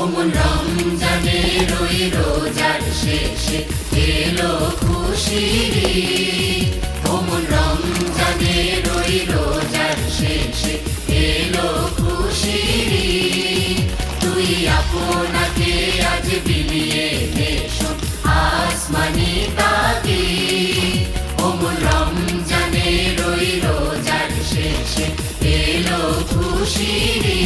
ওমন রমজানের ওই রোজার শেষে এলো খুশির ঈদ। ওমন রমজানের ওই রোজার শেষে এলো খুশির ঈদ। তুই আপনাকে আজ বিলিয়ে নে শোন আসমানি তাগিদ। ওমন রমজানের ওই রোজার শেষে এলো খুশির ঈদ।